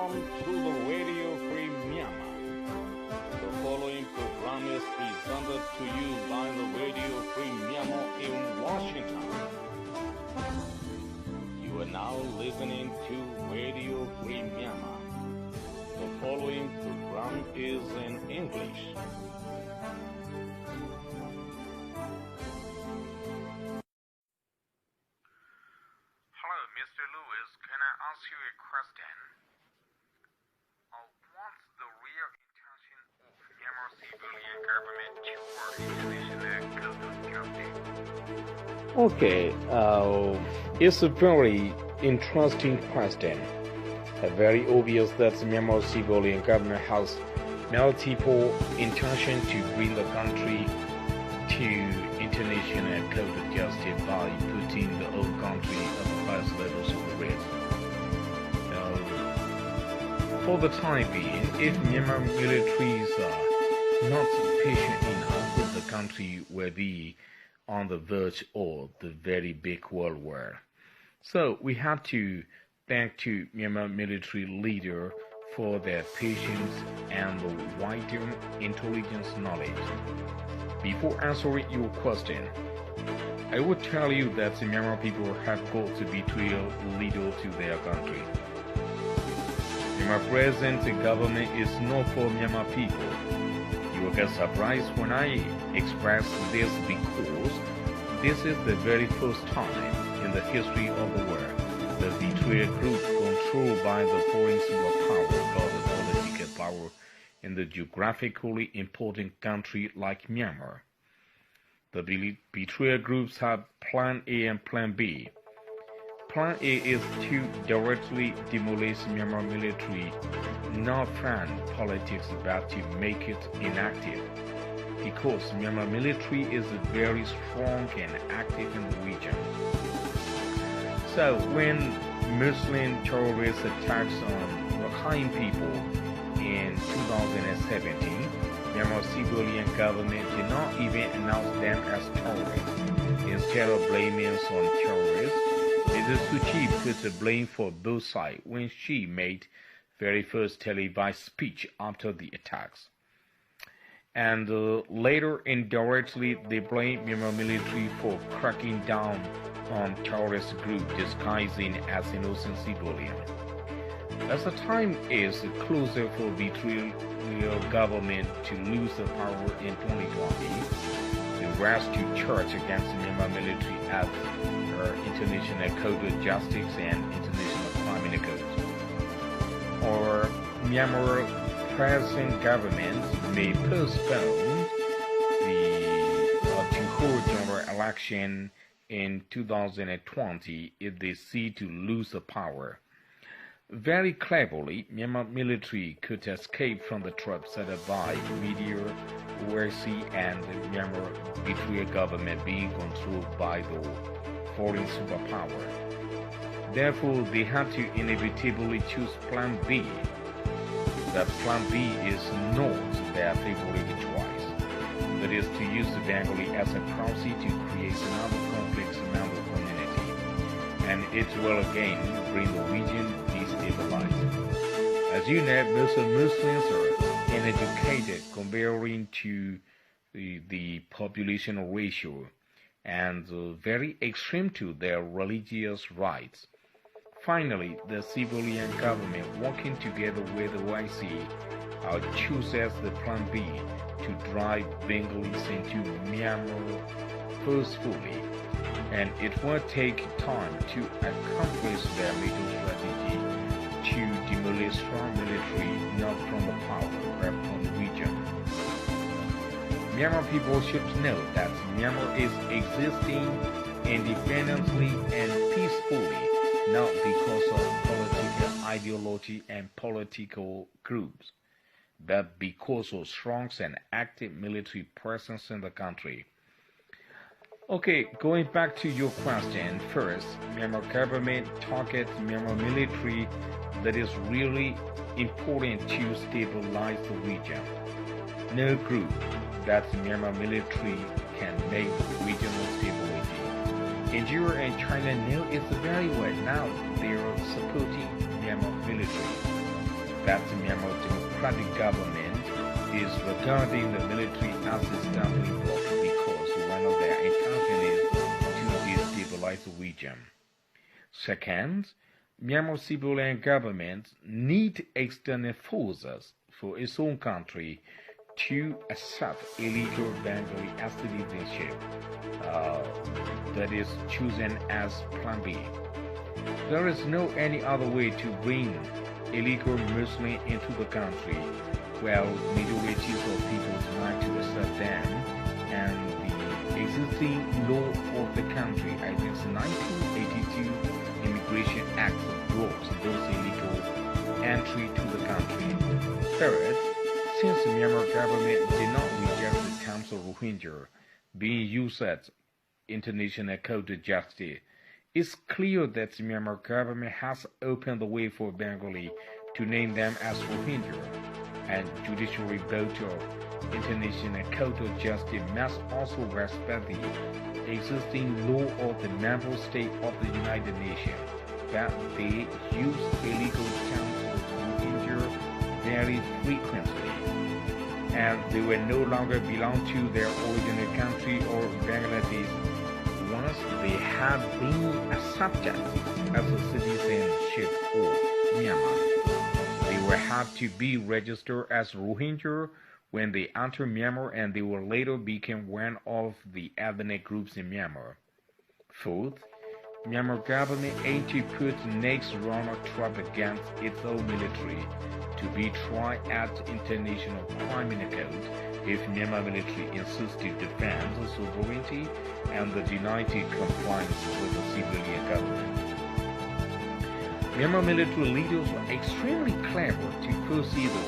Welcome to the Radio Free Myanmar. The following program is presented to you by the Radio Free Myanmar in Washington. You are now listening to Radio Free Myanmar. The following program is in English. Hello, Mr. Lewis. Can I ask you a question? What's the real intention of Myanmar civilian government toward international code of justice? Okay, it's a very interesting question. Very obvious that the Myanmar civilian government has multiple intentions to bring the country to international code of justice by putting the whole country at the highest levels of the risk. For the time being, if Myanmar militaries are not patient enough, the country will be on the verge of the very big world war. So we have to thank to Myanmar military leader for their patience and the wider intelligence knowledge. Before answering your question, I would tell you that the Myanmar people have got to betray little to their country. Myanmar present government is not for Myanmar people. You will get surprised when I express this because this is the very first time in the history of the world the betrayal group controlled by the foreign superpower got the political power in the geographically important country like Myanmar. The betrayal groups have Plan A and Plan B. Plan A is to directly demolish Myanmar military, not fund politics but to make it inactive, because Myanmar military is very strong and active in the region. So when Muslim terrorist attacks on Rakhine people in 2017, Myanmar civilian government did not even announce them as terrorists. Instead of blaming on terrorists, Mrs. Suu Kyi put the blame for both sides when she made very first televised speech after the attacks. And later, indirectly, they blamed Myanmar military for cracking down on terrorist group disguising as innocent civilian. As the time is closer for betrayal government to lose the power in 2020, the rush to charge against Myanmar military as international code of justice and international criminal code. Or Myanmar present government may postpone to hold general election in 2020 if they see to lose the power. Very cleverly, Myanmar military could escape from the trap set up by media, OIC, and the Myanmar betrayal government being controlled by the foreign superpower. Therefore, they had to inevitably choose Plan B. That Plan B is not their favorite choice. That is to use the Bengali as a proxy to create another conflict among the community, and it will again bring the region destabilized. As you know, most Muslims are uneducated comparing to the population ratio and very extreme to their religious rights. Finally, the civilian government working together with the OIC chooses the Plan B to drive Bengalis into Myanmar forcefully, and it will take time to accomplish their middle strategy to demolish strong military not from the power but from the region. Myanmar people should know that Myanmar is existing independently and peacefully, not because of political ideology and political groups, but because of strong and active military presence in the country. Okay, going back to your question, first, Myanmar government targets Myanmar military that is really important to stabilize the region. No group that Myanmar military can make regional stability. India and China know it very well now. They are supporting Myanmar military. that the Myanmar Democratic Government is regarding the military as a stumbling block because one of their intentions is to destabilize the region. Second, Myanmar civilian government need external forces for its own country to accept illegal Bengali as citizenship, that is chosen as Plan B. There is no any other way to bring illegal Muslims into the country, while majorities of people try to accept them, and the existing law of the country, I think the 1982 Immigration Act blocks those illegal entry to the country. Third, since the Myanmar government did not reject the terms of Rohingya being used at International Court of Justice, it's clear that the Myanmar government has opened the way for Bengali to name them as Rohingya, and judiciary vote of International Court of Justice must also respect the existing law of the member state of the United Nations that they use illegal terms of Rohingya very frequently, and they will no longer belong to their original country or Bangladesh once they have been accepted as a citizenship of Myanmar. They will have to be registered as Rohingya when they enter Myanmar, and they will later become one of the ethnic groups in Myanmar. Fourth, Myanmar government aims to put the next round of trial against its own military to be tried at International Criminal Court if Myanmar military insists to defend the sovereignty and the united compliance with the civilian government. Myanmar military leaders were extremely clever to foresee the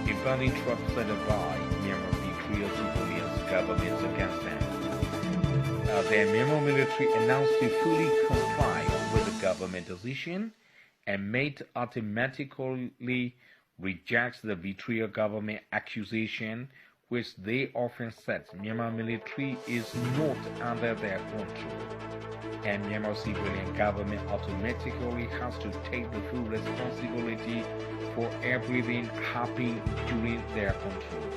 invading troops set by Myanmar betrayal civilian governments against them. The Myanmar military announced to fully comply with the government decision and made automatically reject the betrayal government accusation, which they often said Myanmar military is not under their control, and Myanmar civilian government automatically has to take the full responsibility for everything happening during their control.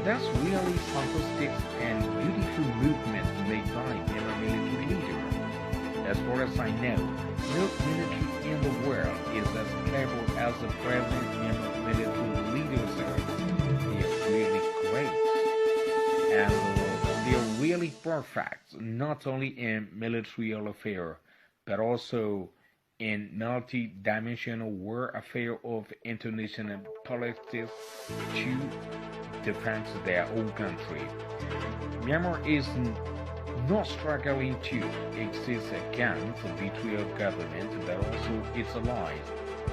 That's really fantastic and beautiful movement made by Myanmar military leader. As far as I know, no military in the world is as clever as the present Myanmar military leaders are. They are really great, and they are really perfect, not only in military affair, but also in multi-dimensional war affair of international politics to defend their own country. Myanmar is not struggling to exist against the betrayal government, but also its allies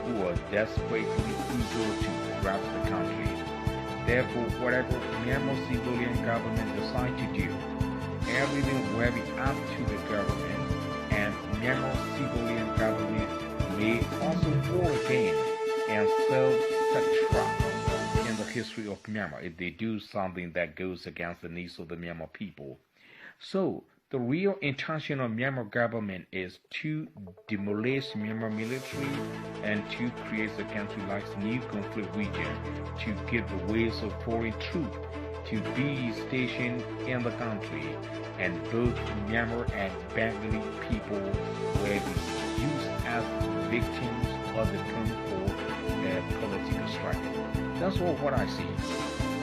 who are desperately eager to grab the country. Therefore, whatever Myanmar civilian government decide to do, everything will be up to the government, and Myanmar civilian government may also fall again and serve such trap in the history of Myanmar if they do something that goes against the needs of the Myanmar people. So, the real intention of Myanmar government is to demolish Myanmar military and to create a country like new conflict region, to give the ways of foreign troops to be stationed in the country, and both Myanmar and Bengali people will be used as victims of the political struggle. That's all what I see.